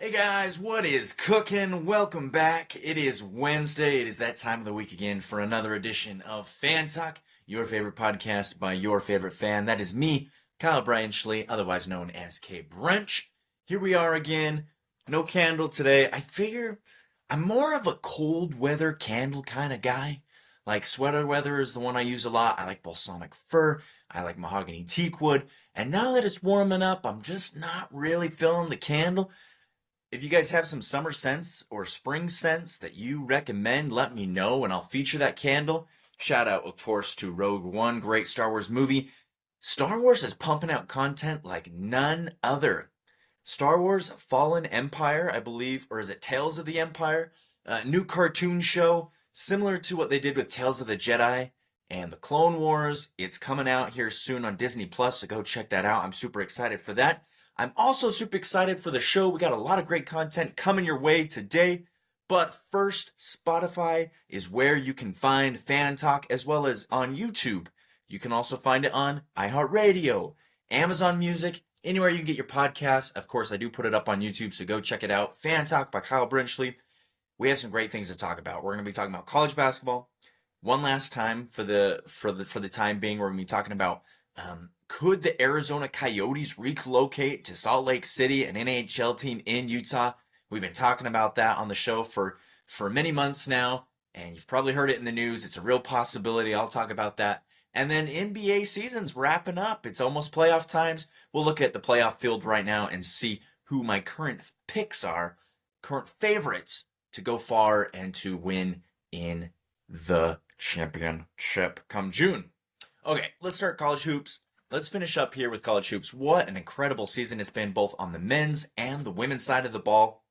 Hey guys, what is cooking? Welcome back. It is Wednesday. It is that time of the week again for another edition of Fan Talk, your favorite podcast by your favorite fan. That is me, Kyle Brian Schley, otherwise known as K Brunch. Here we are again. No candle today. I figure I'm more of a cold weather candle kind of guy. Like sweater weather is the one I use a lot. I like balsamic fir. I like mahogany teak wood. And now that it's warming up, I'm just not really feeling the candle. If you guys have some summer scents or spring scents that you recommend, let me know and I'll feature that candle. Shout out, of course, to Rogue One, great Star Wars movie. Star Wars is pumping out content like none other. Star Wars Fallen Empire, I believe, or is it Tales of the Empire? New cartoon show, similar to what they did with Tales of the Jedi and the Clone Wars. It's coming out here soon on Disney Plus, so go check that out. I'm super excited for that. I'm also super excited for the show. We got a lot of great content coming your way today. But first, Spotify is where you can find Fan Talk as well as on YouTube. You can also find it on iHeartRadio, Amazon Music, anywhere you can get your podcasts. Of course, I do put it up on YouTube, so go check it out. Fan Talk by Kyle Brinchley. We have some great things to talk about. We're going to be talking about college basketball. One last time for the time being, we're going to be talking about could the Arizona Coyotes relocate to Salt Lake City, an NHL team in Utah? We've been talking about that on the show for many months now, and you've probably heard it in the news. It's a real possibility. I'll talk about that. And then NBA season's wrapping up. It's almost playoff times. We'll look at the playoff field right now and see who my current picks are, current favorites to go far and to win in the championship come June. Okay, let's start college hoops. Let's finish up here with college hoops. What an incredible season it's been both on the men's and the women's side of the ball.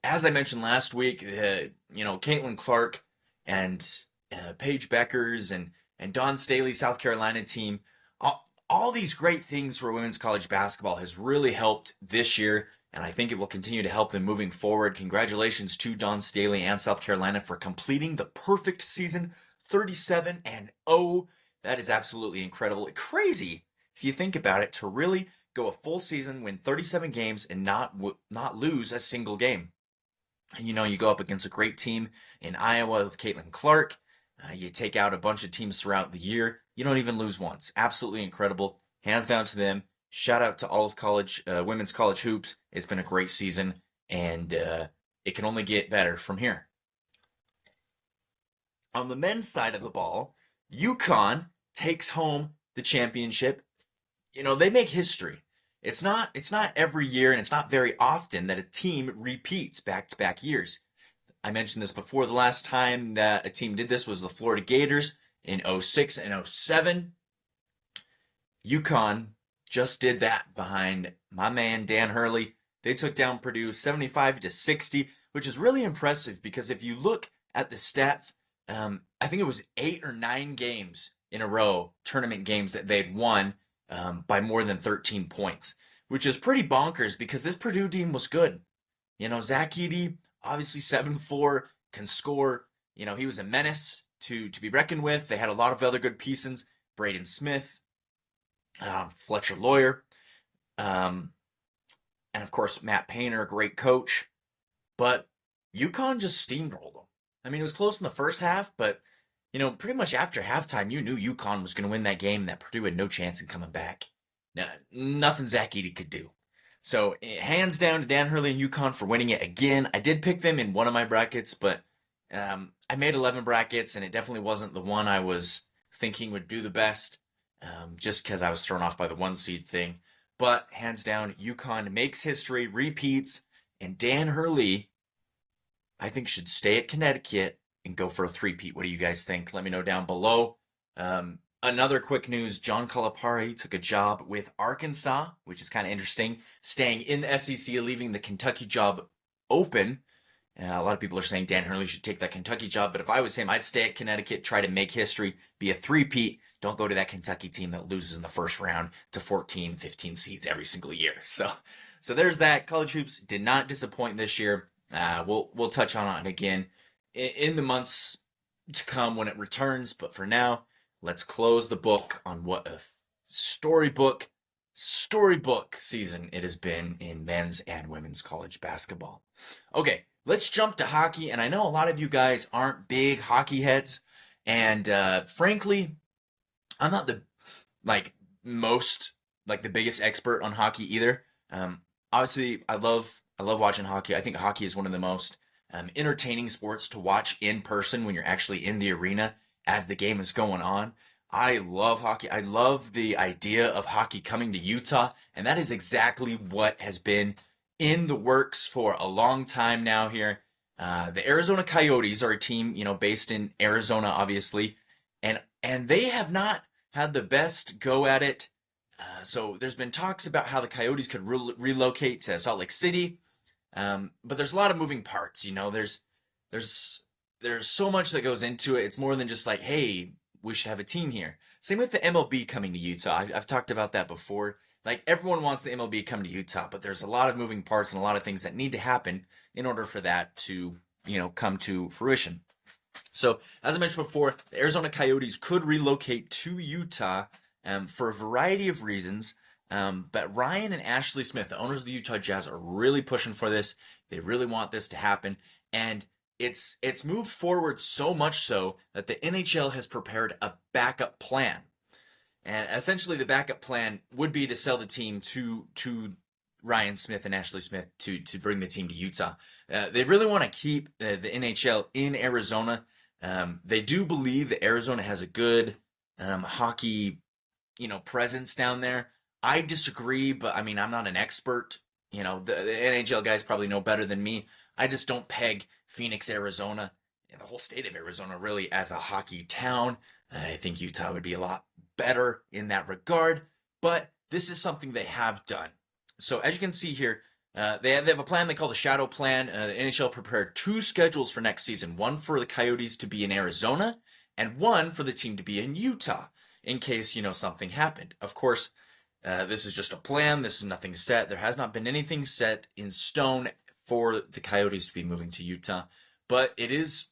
As I mentioned last week, Caitlin Clark and Paige Beckers and Dawn Staley, South Carolina team, all these great things for women's college basketball has really helped this year, and I think it will continue to help them moving forward. Congratulations to Dawn Staley and South Carolina for completing the perfect season, 37-0. That is absolutely incredible. Crazy, if you think about it, to really go a full season, win 37 games, and not lose a single game. And you go up against a great team in Iowa with Caitlin Clark. You take out a bunch of teams throughout the year. You don't even lose once. Absolutely incredible. Hands down to them. Shout out to all of college, women's college hoops. It's been a great season, and it can only get better from here. On the men's side of the ball, UConn takes home the championship. They make history. It's not every year, and it's not very often that a team repeats back-to-back years. I mentioned this before. The last time that a team did this was the Florida Gators in 06 and 07. UConn just did that behind my man Dan Hurley. They took down Purdue 75-60, which is really impressive because if you look at the stats, I think it was 8 or 9 games in a row, tournament games that they'd won by more than 13 points, which is pretty bonkers because this Purdue team was good. Zach Edey, obviously 7'4", can score. He was a menace to be reckoned with. They had a lot of other good pieces. Braden Smith, Fletcher Lawyer, and of course Matt Painter, a great coach. But UConn just steamrolled them. I mean, it was close in the first half, but pretty much after halftime, you knew UConn was going to win that game and that Purdue had no chance in coming back. Nothing Zach Edey could do. So, hands down to Dan Hurley and UConn for winning it again. I did pick them in one of my brackets, but I made 11 brackets, and it definitely wasn't the one I was thinking would do the best, just because I was thrown off by the one seed thing. But, hands down, UConn makes history, repeats, and Dan Hurley, I think, should stay at Connecticut and go for a three-peat. What do you guys think? Let me know down below. Another quick news, John Calipari took a job with Arkansas, which is kind of interesting, staying in the SEC, leaving the Kentucky job open. A lot of people are saying Dan Hurley should take that Kentucky job, but if I was him, I'd stay at Connecticut, try to make history, be a three-peat. Don't go to that Kentucky team that loses in the first round to 14, 15 seeds every single year. So there's that. College hoops did not disappoint this year. We'll touch on it again in the months to come when it returns, but for now, let's close the book on what a storybook storybook season it has been in men's and women's college basketball. Okay, let's jump to hockey. And I know a lot of you guys aren't big hockey heads. And frankly, I'm not the like most like the biggest expert on hockey either. Obviously, I love watching hockey. I think hockey is one of the most entertaining sports to watch in person when you're actually in the arena as the game is going on. I love hockey. I love the idea of hockey coming to Utah, and that is exactly what has been in the works for a long time now here. The Arizona Coyotes are a team, based in Arizona, obviously, and they have not had the best go at it. So there's been talks about how the Coyotes could relocate to Salt Lake City, but there's a lot of moving parts. There's there's so much that goes into it. It's more than just like, hey, we should have a team here. Same with the MLB coming to Utah. I've talked about that before. Like everyone wants the MLB to come to Utah, but there's a lot of moving parts and a lot of things that need to happen in order for that to, come to fruition. So, as I mentioned before, the Arizona Coyotes could relocate to Utah for a variety of reasons. But Ryan and Ashley Smith, the owners of the Utah Jazz, are really pushing for this. They really want this to happen. And it's moved forward so much so that the NHL has prepared a backup plan. And essentially, the backup plan would be to sell the team to Ryan Smith and Ashley Smith to bring the team to Utah. They really want to keep the NHL in Arizona. They do believe that Arizona has a good hockey, presence down there. I disagree, but I mean, I'm not an expert. The NHL guys probably know better than me. I just don't peg Phoenix, Arizona, and the whole state of Arizona really as a hockey town. I think Utah would be a lot better in that regard, but this is something they have done. So as you can see here, they have a plan they call the Shadow Plan. The NHL prepared two schedules for next season, one for the Coyotes to be in Arizona and one for the team to be in Utah in case, something happened. Of course, this is just a plan. This is nothing set. There has not been anything set in stone for the Coyotes to be moving to Utah, but it is,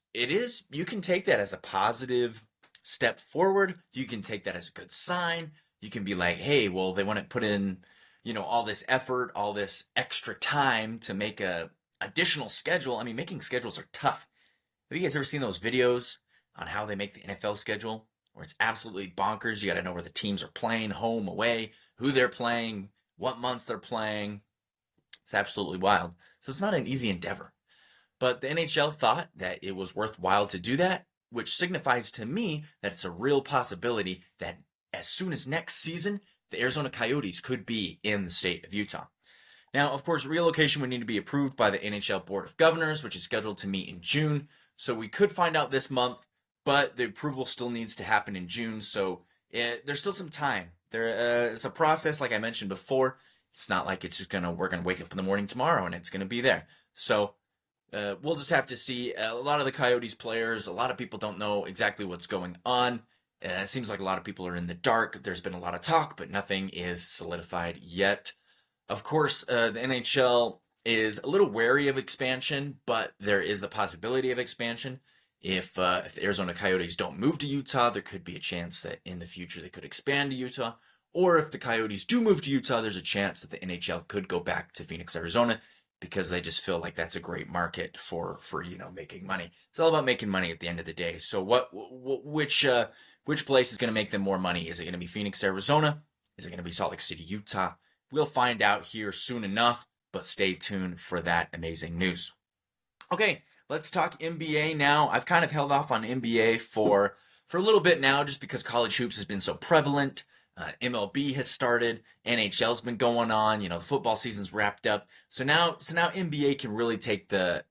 you can take that as a positive step forward. You can take that as a good sign. You can be like, hey, well, they want to put in, all this effort, all this extra time to make a additional schedule. I mean, making schedules are tough. Have you guys ever seen those videos on how they make the NFL schedule? Where it's absolutely bonkers. You got to know where the teams are playing, home, away, who they're playing, what months they're playing. It's absolutely wild. So it's not an easy endeavor. But the NHL thought that it was worthwhile to do that, which signifies to me that it's a real possibility that as soon as next season, the Arizona Coyotes could be in the state of Utah. Now, of course, relocation would need to be approved by the NHL Board of Governors, which is scheduled to meet in June. So we could find out this month, but the approval still needs to happen in June. So there's still some time. It's a process, like I mentioned before. It's not like it's just we're gonna wake up in the morning tomorrow and it's gonna be there. So we'll just have to see. A lot of the Coyotes players, a lot of people don't know exactly what's going on. It seems like a lot of people are in the dark. There's been a lot of talk, but nothing is solidified yet. Of course, the NHL is a little wary of expansion, but there is the possibility of expansion. If the Arizona Coyotes don't move to Utah, there could be a chance that in the future they could expand to Utah. Or if the Coyotes do move to Utah, there's a chance that the NHL could go back to Phoenix, Arizona, because they just feel like that's a great market for making money. It's all about making money at the end of the day. So which place is going to make them more money? Is it going to be Phoenix, Arizona? Is it going to be Salt Lake City, Utah? We'll find out here soon enough, but stay tuned for that amazing news. Okay, let's talk NBA now. I've kind of held off on NBA for a little bit now just because college hoops has been so prevalent. MLB has started, NHL's been going on, the football season's wrapped up. So now NBA can really take the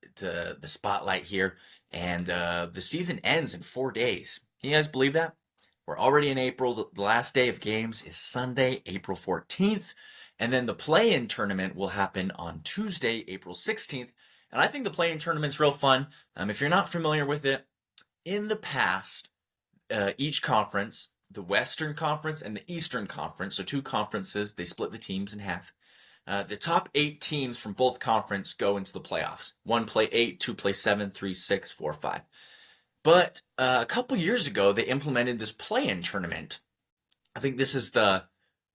spotlight here, and the season ends in 4 days. Can you guys believe that? We're already in April. The last day of games is Sunday, April 14th, and then the play-in tournament will happen on Tuesday, April 16th. And I think the play-in tournament's real fun. If you're not familiar with it, in the past, each conference, the Western Conference and the Eastern Conference, so two conferences, they split the teams in half. The top 8 teams from both conferences go into the playoffs. 1 play 8, 2 play 7, 3, 6, 4, 5. But a couple years ago, they implemented this play-in tournament. I think this is the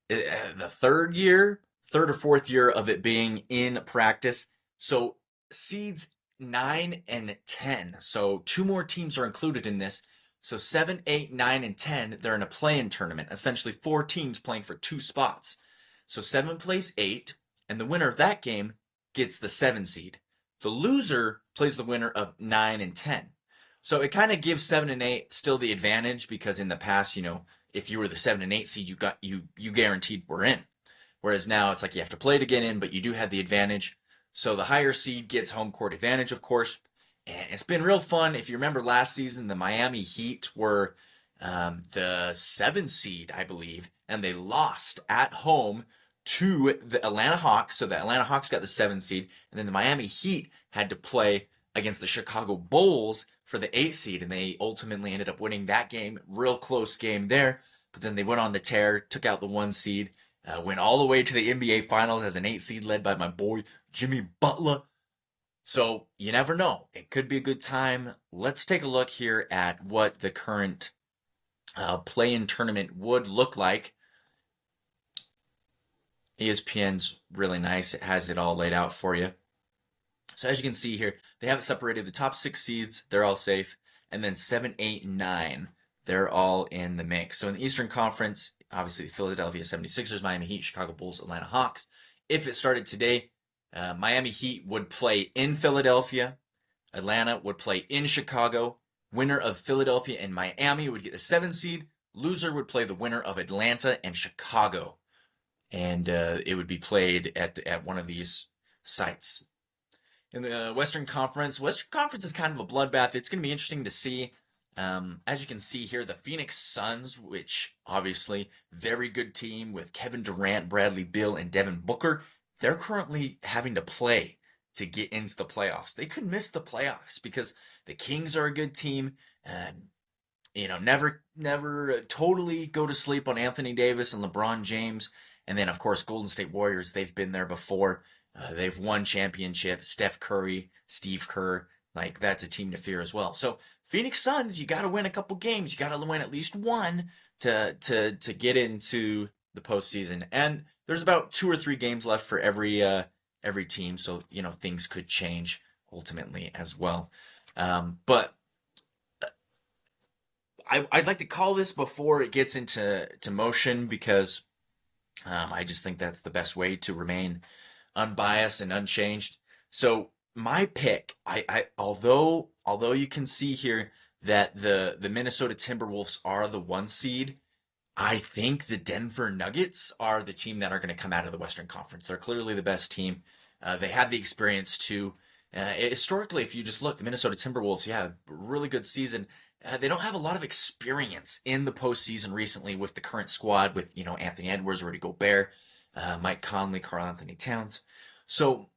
the third or fourth year of it being in practice. So seeds 9 and 10. So two more teams are included in this. So 7, 8, 9, and 10, they're in a play-in tournament. Essentially four teams playing for two spots. So 7 plays 8, and the winner of that game gets the 7 seed. The loser plays the winner of 9 and 10. So it kind of gives 7 and 8 still the advantage because in the past, if you were the 7 and 8 seed, you guaranteed were in. Whereas now it's like you have to play to get in, but you do have the advantage. So the higher seed gets home court advantage, of course. And it's been real fun. If you remember last season, the Miami Heat were the 7 seed, I believe, and they lost at home to the Atlanta Hawks. So the Atlanta Hawks got the 7 seed, and then the Miami Heat had to play against the Chicago Bulls for the 8 seed, and they ultimately ended up winning that game. Real close game there, but then they went on the tear, took out the 1 seed, went all the way to the NBA Finals as an 8 seed led by my boy Jimmy Butler. So you never know. It could be a good time. Let's take a look here at what the current play-in tournament would look like. ESPN's really nice. It has it all laid out for you. So as you can see here, they have it separated. The top 6 seeds, they're all safe. And then 7, 8, 9, they're all in the mix. So in the Eastern Conference, obviously the Philadelphia 76ers, Miami Heat, Chicago Bulls, Atlanta Hawks. If it started today, Miami Heat would play in Philadelphia. Atlanta would play in Chicago. Winner of Philadelphia and Miami would get the 7 seed. Loser would play the winner of Atlanta and Chicago. And it would be played at one of these sites. In the Western Conference is kind of a bloodbath. It's going to be interesting to see. As you can see here, the Phoenix Suns, which obviously very good team with Kevin Durant, Bradley Beal, and Devin Booker, they're currently having to play to get into the playoffs. They could miss the playoffs because the Kings are a good team. Never totally go to sleep on Anthony Davis and LeBron James. And then, of course, Golden State Warriors, they've been there before. They've won championships. Steph Curry, Steve Kerr, that's a team to fear as well. So Phoenix Suns, you got to win a couple games. You got to win at least one to get into the postseason. And there's about 2 or 3 games left for every team, so things could change ultimately as well. But I'd like to call this before it gets into motion because I just think that's the best way to remain unbiased and unchanged. So my pick, although you can see here that the Minnesota Timberwolves are the 1 seed, I think the Denver Nuggets are the team that are going to come out of the Western Conference. They're clearly the best team. They have the experience to. Historically, if you just look, the Minnesota Timberwolves, really good season. They don't have a lot of experience in the postseason recently with the current squad with, Anthony Edwards, Rudy Gobert, Mike Conley, Karl Anthony Towns. So,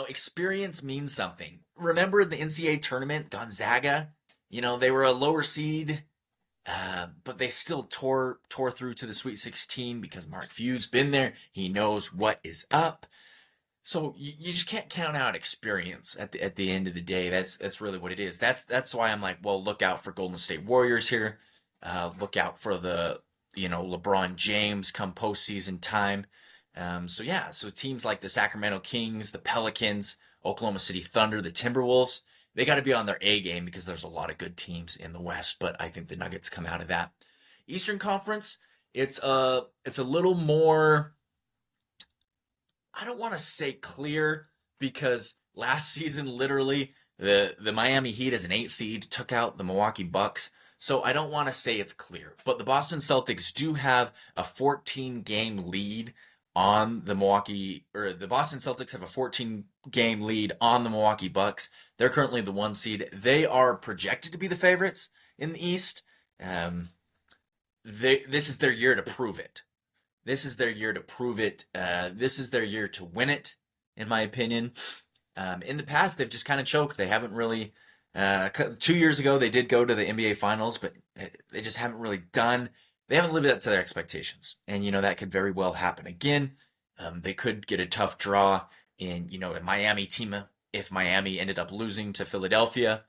experience means something. Remember in the NCAA tournament, Gonzaga, they were a lower seed, but they still tore through to the Sweet 16 because Mark Few's been there. He knows what is up. So you just can't count out experience at the end of the day. That's really what it is. That's why I'm like, well, look out for Golden State Warriors here. Look out for the LeBron James come postseason time. So teams like the Sacramento Kings, the Pelicans, Oklahoma City Thunder, the Timberwolves, they got to be on their A game because there's a lot of good teams in the West. But I think the Nuggets come out of that. Eastern Conference, it's a little more. I don't want to say clear because last season, literally, the Miami Heat as an 8 seed took out the Milwaukee Bucks. So I don't want to say it's clear. But the Boston Celtics do have a 14-game lead on the Boston Celtics have a 14-game lead on the Milwaukee Bucks. They're currently the 1 seed. They are projected to be the favorites in the East. This is their year to prove it. This is their year to prove it. This is their year to win it, in my opinion. In the past, they've just kind of choked. They haven't really. 2 years ago, they did go to the NBA Finals, but they just haven't really done. They haven't lived up to their expectations, and that could very well happen again. They could get a tough draw in a Miami team if Miami ended up losing to Philadelphia,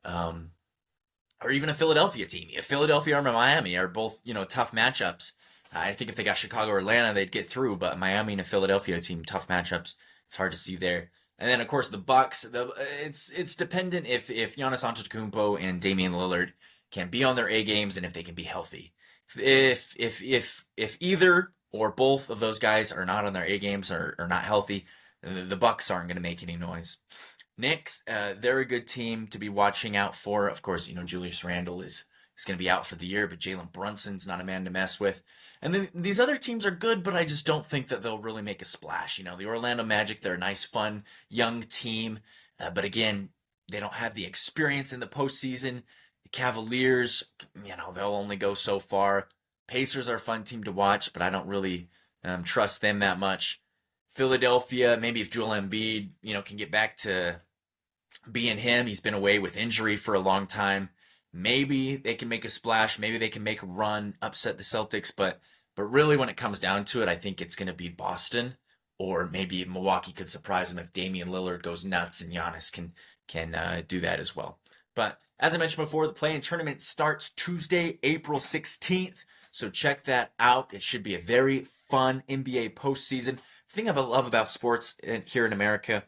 or even a Philadelphia team. If Philadelphia or Miami are both tough matchups. I think if they got Chicago or Atlanta, they'd get through. But Miami and a Philadelphia team, tough matchups. It's hard to see there. And then of course the Bucks. It's dependent if Giannis Antetokounmpo and Damian Lillard can be on their A games and if they can be healthy. If either or both of those guys are not on their A games or are not healthy, the Bucks aren't going to make any noise. Knicks, they're a good team to be watching out for. Of course, Julius Randle is going to be out for the year, but Jalen Brunson's not a man to mess with. And then these other teams are good, but I just don't think that they'll really make a splash. The Orlando Magic, they're a nice, fun, young team, but again, they don't have the experience in the postseason. The Cavaliers, they'll only go so far. Pacers are a fun team to watch, but I don't really trust them that much. Philadelphia, maybe if Joel Embiid, can get back to being him. He's been away with injury for a long time. Maybe they can make a splash. Maybe they can make a run, upset the Celtics. But really, when it comes down to it, I think it's going to be Boston, or maybe Milwaukee could surprise them if Damian Lillard goes nuts and Giannis can do that as well. But as I mentioned before, the play-in tournament starts Tuesday, April 16th. So check that out. It should be a very fun NBA postseason. The thing I love about sports here in America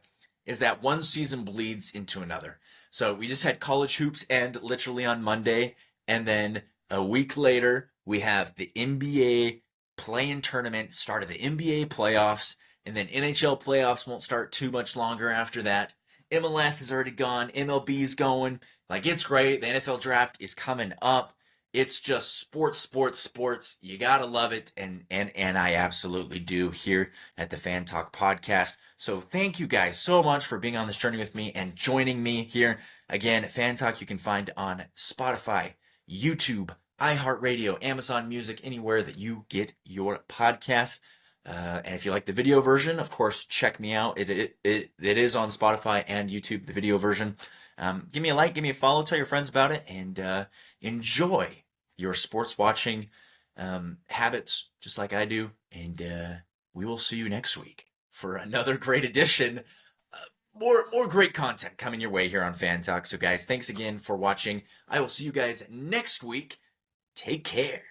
is that one season bleeds into another. So we just had college hoops end literally on Monday, and then a week later we have the NBA play-in tournament, start of the NBA playoffs, and then NHL playoffs won't start too much longer after that. MLS is already gone, MLB's going. It's great. The NFL draft is coming up. It's just sports, sports, sports. You gotta love it, and I absolutely do here at the Fan Talk podcast. So thank you guys so much for being on this journey with me and joining me here. Again, Fan Talk you can find on Spotify, YouTube, iHeartRadio, Amazon Music, anywhere that you get your podcasts. And if you like the video version, of course, check me out. It is on Spotify and YouTube, the video version. Give me a like, give me a follow, tell your friends about it, and enjoy your sports watching habits just like I do. And we will see you next week for another great edition. More great content coming your way here on Fan Talk. So guys, thanks again for watching. I will see you guys next week. Take care.